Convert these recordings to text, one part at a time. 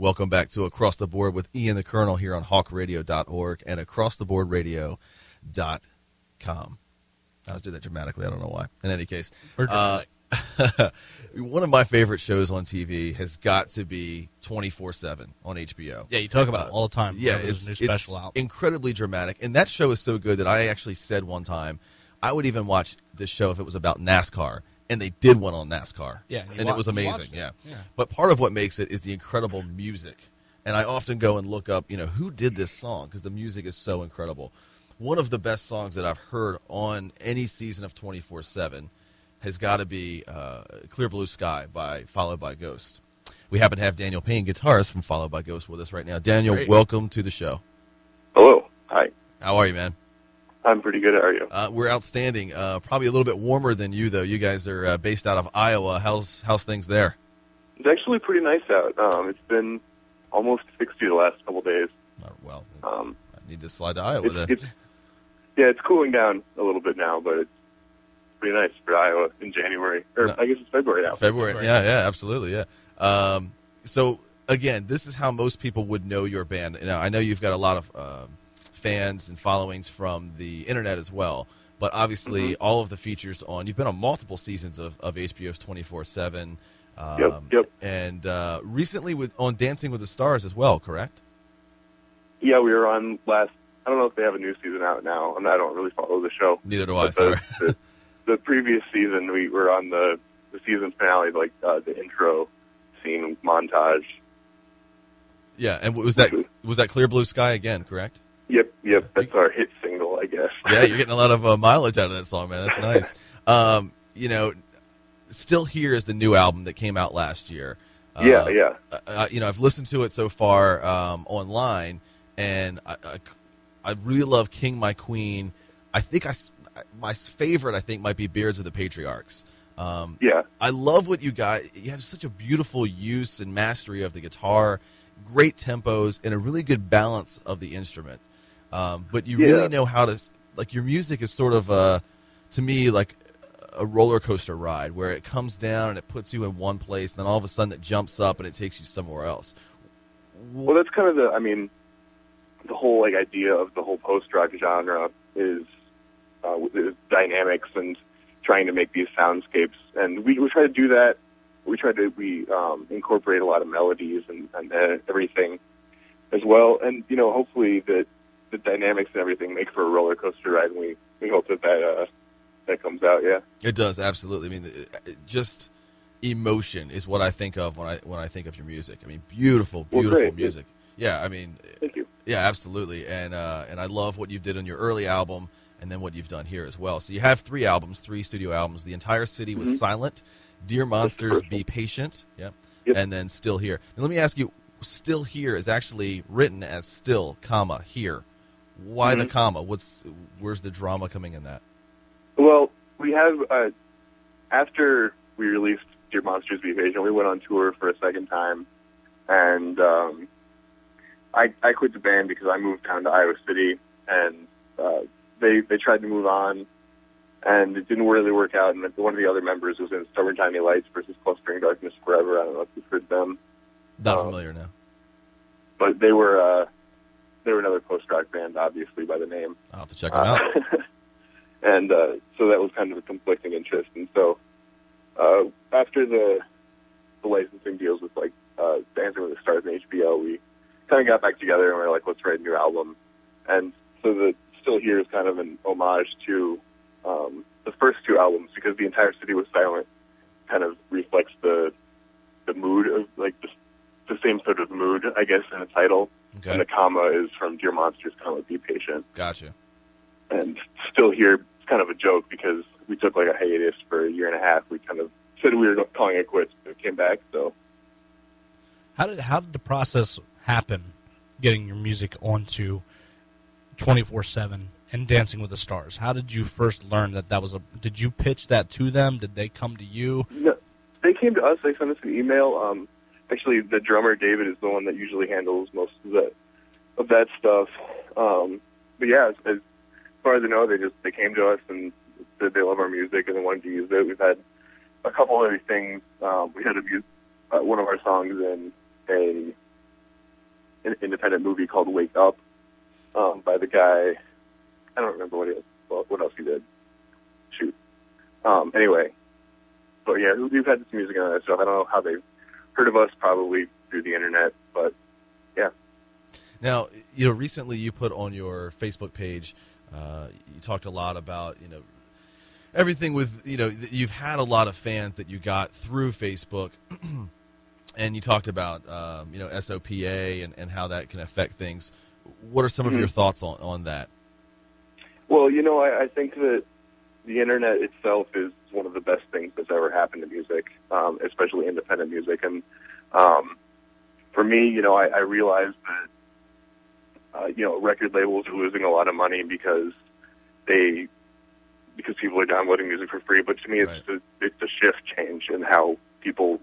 Welcome back to Across the Board with Ian the Colonel here on hawkradio.org and acrosstheboardradio.com. I was doing that dramatically. I don't know why. In any case, one of my favorite shows on TV has got to be 24/7 on HBO. Yeah, you talk about it all the time. Yeah, it's incredibly dramatic. And that show is so good that I actually said one time I would even watch this show if it was about NASCAR. And they did one on NASCAR. Yeah, and it was amazing. Yeah. But part of what makes it is the incredible music. And I often go and look up, who did this song, because the music is so incredible. One of the best songs that I've heard on any season of 24/7 has got to be Clear Blue Sky followed by Ghost. We happen to have Daniel Payne, guitarist from Followed by Ghost, with us right now. Daniel, welcome to the show. Hello. Hi. How are you, man? I'm pretty good. How are you? We're outstanding. Probably a little bit warmer than you, though. You guys are based out of Iowa. How's things there? It's actually pretty nice out. It's been almost 60 the last couple days. Well, I need to slide to Iowa then. It's cooling down a little bit now, but it's pretty nice for Iowa in January. I guess it's February now. February. Yeah, absolutely, yeah. So, again, this is how most people would know your band. I know you've got a lot of fans and followings from the internet as well, but obviously all of the features you've been on multiple seasons of HBO's 24/7 Yep. And recently on Dancing with the Stars as well, correct? Yeah, we were on I don't know if they have a new season out now. I don't really follow the show. Neither do I, sorry. The previous season we were on the season finale, like the intro scene montage. Yeah, and was that Clear Blue Sky again, correct? Yep. That's our hit single, I guess. Yeah, you're getting a lot of mileage out of that song, man. That's nice. Still Here is the new album that came out last year. Yeah. I've listened to it so far online, and I really love King My Queen. I think my favorite might be Beards of the Patriarchs. I love what you got. You have such a beautiful use and mastery of the guitar, great tempos, and a really good balance of the instrument. But you really know how to, your music is sort of, to me, like a roller coaster ride where it comes down and it puts you in one place, and then all of a sudden it jumps up and it takes you somewhere else. Well, that's kind of the whole idea of the whole post-rock genre is dynamics and trying to make these soundscapes. And we try to do that. We incorporate a lot of melodies and everything as well. And, hopefully the dynamics and everything make for a roller coaster ride, and we hope that comes out. Yeah, it does, absolutely. I mean, just emotion is what I think of when I think of your music. I mean, beautiful music. Yeah, I mean, thank you. Yeah, absolutely. And I love what you did on your early album, and then what you've done here as well. So you have 3 studio albums. The Entire City Was Silent, Dear Monsters, Be Patient, yep. And then Still Here. And let me ask you, Still Here is actually written as still, comma, here. Why the comma? Where's the drama coming in that? Well, we have, after we released Dear Monsters, Be Patient, we went on tour for a second time, and I quit the band because I moved down to Iowa City, and they tried to move on, and it didn't really work out, and one of the other members was in Stubborn Tiny Lights versus Clustering Darkness Forever. I don't know if you've heard them. Not familiar now. But they were another post-rock band, obviously, by the name. I'll have to check them out. And so that was kind of a conflicting interest. And so after the licensing deals with, Dancing with the Stars and HBO, we kind of got back together and we were like, let's write a new album. And so the Still Here is kind of an homage to the first 2 albums, because The Entire City Was Silent kind of reflects the mood of, the same sort of mood, I guess, in the title. Okay. And the comma is from Dear Monsters, Be Patient. Gotcha. And Still Here is kind of a joke because we took a hiatus for a year and a half. We kind of said we were calling it quits, but it came back. So, how did the process happen, getting your music onto 24/7 and Dancing with the Stars? How did you first learn that was did you pitch that to them? Did they come to you? No, they came to us. They sent us an email. Actually, the drummer, David, is the one that usually handles most of that stuff. But yeah, as far as I know, they came to us and said they love our music and they wanted to use it. We've had a couple other things. We had to use one of our songs in an independent movie called Wake Up by the guy. I don't remember what else he did. Shoot. Anyway, but yeah, we've had this music and all that stuff. I don't know how they've heard of us, probably through the internet, but yeah. Now, recently you put on your Facebook page, you talked a lot about, everything with, you've had a lot of fans that you got through Facebook, and you talked about, SOPA and how that can affect things. What are some of your thoughts on that? Well, I think that the internet itself is one of the best things that's ever happened to music, especially independent music. And for me, I realized that, record labels are losing a lot of money because people are downloading music for free. But to me, it's a shift change in how people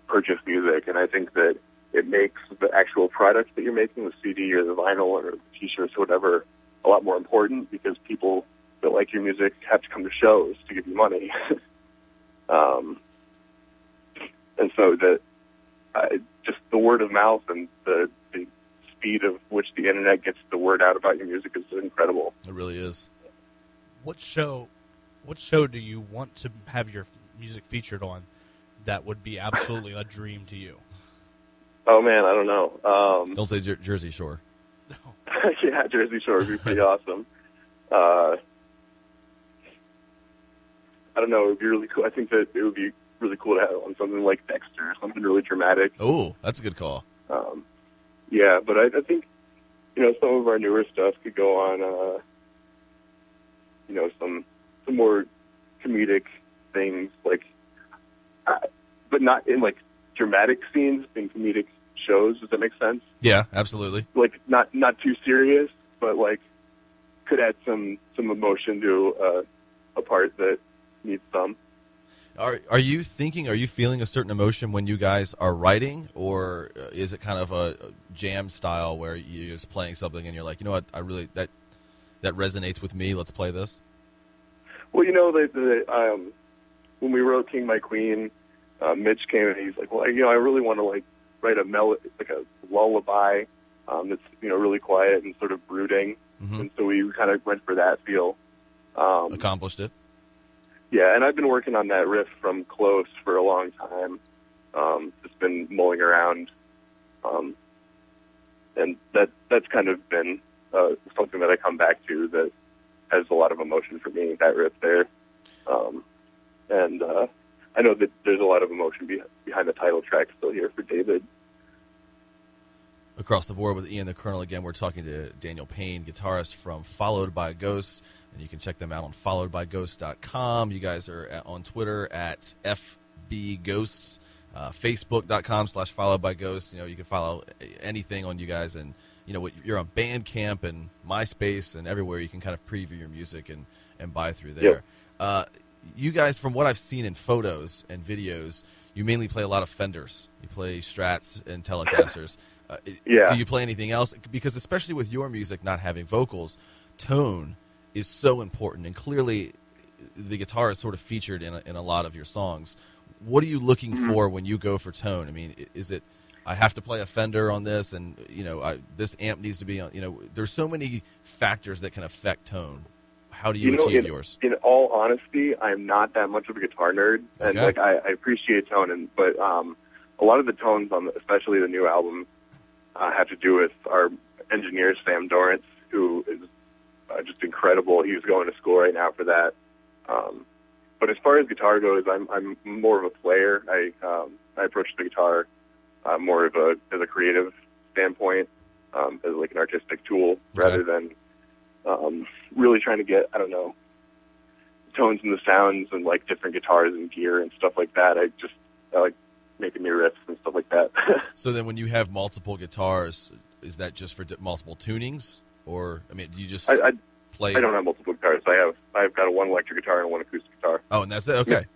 purchase music. And I think that it makes the actual product that you're making, the CD or the vinyl or the T-shirts or whatever, a lot more important, because people that like your music have to come to shows to give you money. And so just the word of mouth and the speed of which the internet gets the word out about your music is incredible. It really is. What show do you want to have your music featured on that would be absolutely a dream to you? Oh man, I don't know. Don't say Jersey Shore. No. Yeah, Jersey Shore would be pretty awesome. I don't know, it would be really cool. I think that it would be really cool to have on something like Dexter, something really dramatic. Oh, that's a good call. Yeah, but I think, some of our newer stuff could go on, some more comedic things, like, but not in, like, dramatic scenes, in comedic shows. Does that make sense? Yeah, absolutely. Like, not too serious, but, like, could add some emotion to a part that needs some. Are you feeling a certain emotion when you guys are writing, or is it kind of a jam style where you're just playing something and you're like, what, I really, that resonates with me, let's play this? Well, when we wrote King My Queen, Mitch came and he's like, well, I really want to write a like a lullaby that's really quiet and sort of brooding, and so we kind of went for that feel. Accomplished it. Yeah, and I've been working on that riff from Close for a long time. Just been mulling around, and that's kind of been something that I come back to that has a lot of emotion for me, that riff there. And I know that there's a lot of emotion behind the title track still here for David. Across the board with Ian the Colonel again, we're talking to Daniel Payne, guitarist from Followed by Ghost, and you can check them out on followedbyghost.com. You guys are on Twitter at FBGhosts, Facebook.com/followedbyghost. You can follow anything on you guys, and you're on Bandcamp and MySpace and everywhere. You can kind of preview your music and buy through there. Yep. You guys, from what I've seen in photos and videos, you mainly play a lot of Fenders. You play Strats and Telecasters. Yeah. Do you play anything else? Because especially with your music not having vocals, tone is so important, and clearly the guitar is sort of featured in a lot of your songs. What are you looking for when you go for tone? I mean, is it, I have to play a Fender on this, and this amp needs to be on? There's so many factors that can affect tone. How do you achieve yours? In all honesty, I'm not that much of a guitar nerd, and I appreciate tone, but a lot of the tones on especially the new album have to do with our engineer Sam Dorrance, who is just incredible. He's going to school right now for that. But as far as guitar goes, I'm more of a player. I approach the guitar more of as a creative standpoint, as like an artistic tool, rather than really trying to get, tones and the sounds and like different guitars and gear and stuff like that. I like making new riffs and stuff like that. So then when you have multiple guitars, is that just for multiple tunings? Or, do you just play? I don't have multiple guitars. I've got one electric guitar and one acoustic guitar. Oh, and that's it? Okay.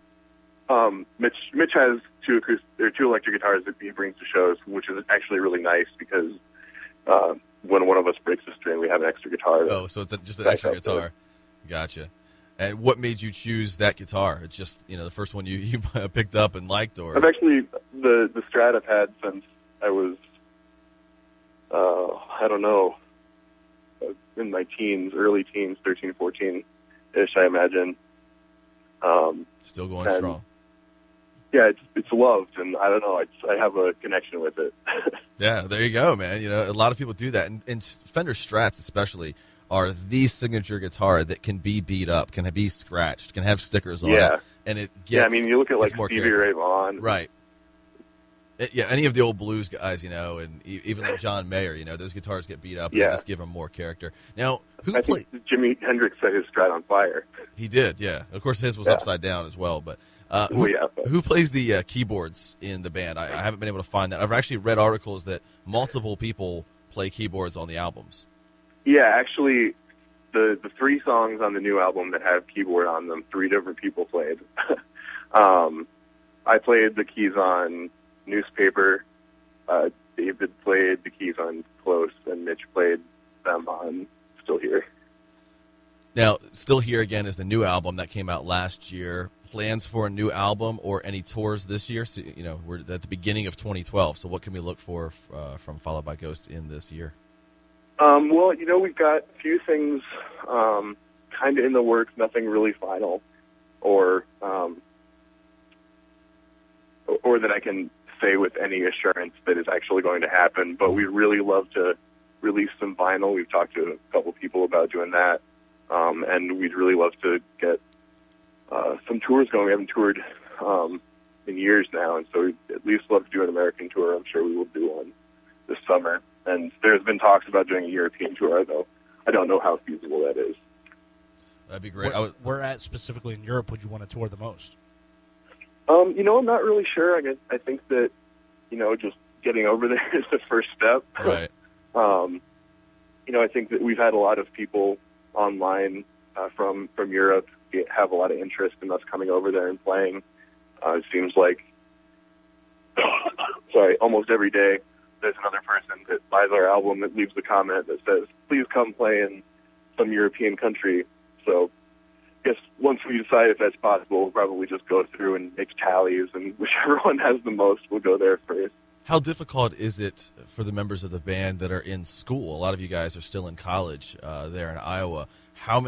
Mitch has two electric guitars that he brings to shows, which is actually really nice because when one of us breaks a string, we have an extra guitar. Oh, so it's just an extra guitar. Gotcha. And what made you choose that guitar? It's just, the first one you picked up and liked, or? I've actually, the Strat I've had since I was I don't know, in my teens, early teens, 13, 14-ish, I imagine. Still going strong. Yeah, it's loved, and I don't know, I have a connection with it. Yeah, there you go, man. You know, a lot of people do that, and Fender Strats especially are the signature guitar that can be beat up, can be scratched, can have stickers on it, and it gets. Yeah, I mean, you look at like more Stevie Ray Vaughan, right? Yeah, any of the old blues guys, you know, and even like John Mayer, you know, those guitars get beat up, and they just give them more character. Now, I think Jimi Hendrix set his Strat on fire. He did, yeah. Of course, his was upside down as well, but. Who plays the keyboards in the band? I haven't been able to find that. I've actually read articles that multiple people play keyboards on the albums. Yeah, actually, the 3 songs on the new album that have keyboard on them, 3 different people played. I played the keys on Newspaper. David played the keys on Close, and Mitch played them on Still Here. Now, Still Here Again is the new album that came out last year. Plans for a new album or any tours this year? So, you know, we're at the beginning of 2012, so what can we look for from Followed by Ghost in this year? Well, you know, we've got a few things kind of in the works, nothing really final, or that I can say with any assurance that is actually going to happen, but we'd really love to release some vinyl. We've talked to a couple people about doing that, and we'd really love to get some tours going. We haven't toured in years now, and so we'd at least love to do an American tour. I'm sure we will do one this summer. And there's been talks about doing a European tour, though I don't know how feasible that is. That'd be great. Where at specifically in Europe would you want to tour the most? You know, I'm not really sure. I think that, you know, just getting over there is the first step. Right. You know, I think that we've had a lot of people online from Europe have a lot of interest in us coming over there and playing. It seems like, almost every day there's another person that buys our album that leaves a comment that says, please come play in some European country. So I guess once we decide if that's possible, we'll probably just go through and make tallies, and whichever one has the most, we'll go there first. How difficult is it for the members of the band that are in school? A lot of you guys are still in college there in Iowa. How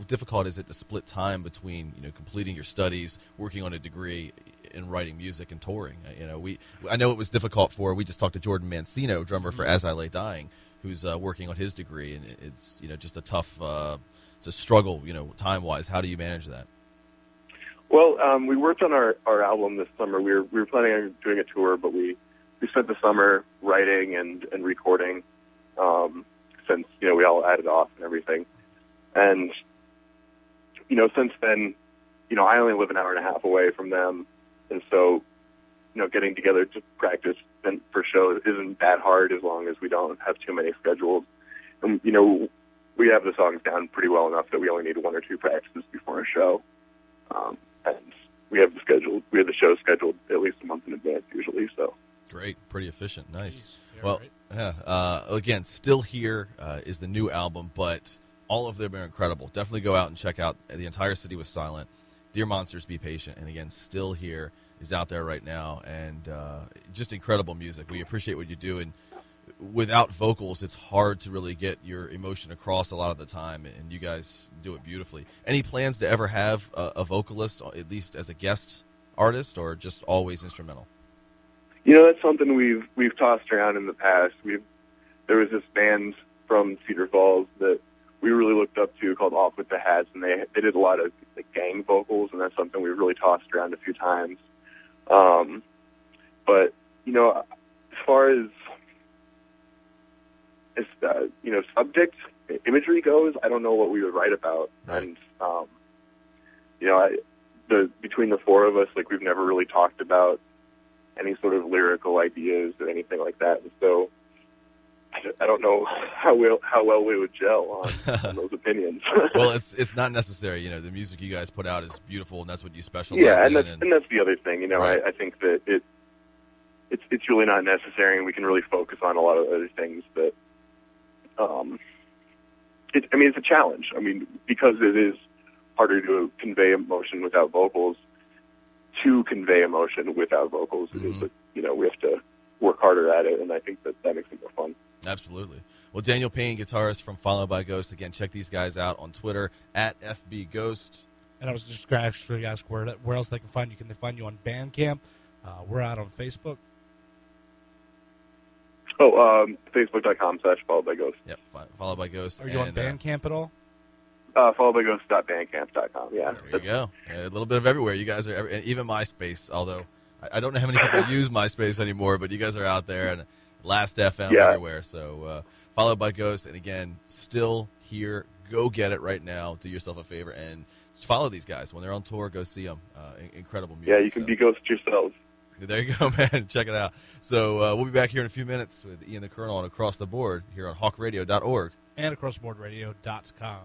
difficult is it to split time between, you know, completing your studies, working on a degree, and writing music and touring? You know, I know it was difficult we just talked to Jordan Mancino, drummer for As I Lay Dying, who's working on his degree, and it's, you know, just a tough, it's a struggle, you know, time-wise. How do you manage that? Well, we worked on our album this summer. We were planning on doing a tour, but we spent the summer writing and recording, since, you know, we all added off and everything. And, you know, since then, you know, I only live an hour and a half away from them. And so, you know, getting together to practice and for shows isn't that hard as long as we don't have too many scheduled. And, you know, we have the songs down pretty well enough that we only need 1 or 2 practices before a show. And we have the show scheduled at least a month in advance usually, so. Great. Pretty efficient. Nice. Yeah, well, right. Yeah. Again, Still Here is the new album, but all of them are incredible. Definitely go out and check out The Entire City Was Silent, Dear Monsters, Be Patient, and again, Still Here is out there right now, and just incredible music. We appreciate what you do, and without vocals, it's hard to really get your emotion across a lot of the time, and you guys do it beautifully. Any plans to ever have a vocalist, at least as a guest artist, or just always instrumental? You know, that's something we've tossed around in the past. There was this band from Cedar Falls that we really looked up to called Off With the Hats, and they did a lot of like gang vocals, and that's something we've really tossed around a few times. But, you know, as far as you know, subject imagery goes, I don't know what we would write about. Right. And, you know, between the 4 of us, like, we've never really talked about any sort of lyrical ideas or anything like that. And so I don't know how well we would gel on those opinions. Well, it's not necessary. You know, the music you guys put out is beautiful, and that's what you specialize in. Yeah, and that's the other thing. You know, right. I think that it's really not necessary, and we can really focus on a lot of other things that. It's a challenge. I mean, because it is harder to convey emotion without vocals. To convey emotion without vocals, mm-hmm. you know, we have to work harder at it, and I think that makes it more fun. Absolutely. Well, Well, Daniel Payne, guitarist from Followed by Ghost. Again, check these guys out on Twitter at FBGhost. And I was just going to actually ask where else they can find you. Can they find you on Bandcamp? We're out on Facebook. Facebook.com/Followed by Ghost. Yep, Followed by Ghost. Are you on Bandcamp at all? Followedbyghost.bandcamp.com, yeah. There you go. A little bit of everywhere. You guys are, and even MySpace, although I don't know how many people use MySpace anymore, but you guys are out there, and Last FM everywhere. So Followed by Ghost, and again, still here. Go get it right now. Do yourself a favor and just follow these guys. When they're on tour, go see them. Incredible music. Yeah, you can be ghosts yourselves. There you go, man. Check it out. So we'll be back here in a few minutes with Ian the Colonel on Across the Board here on hawkradio.org. And acrosstheboardradio.com.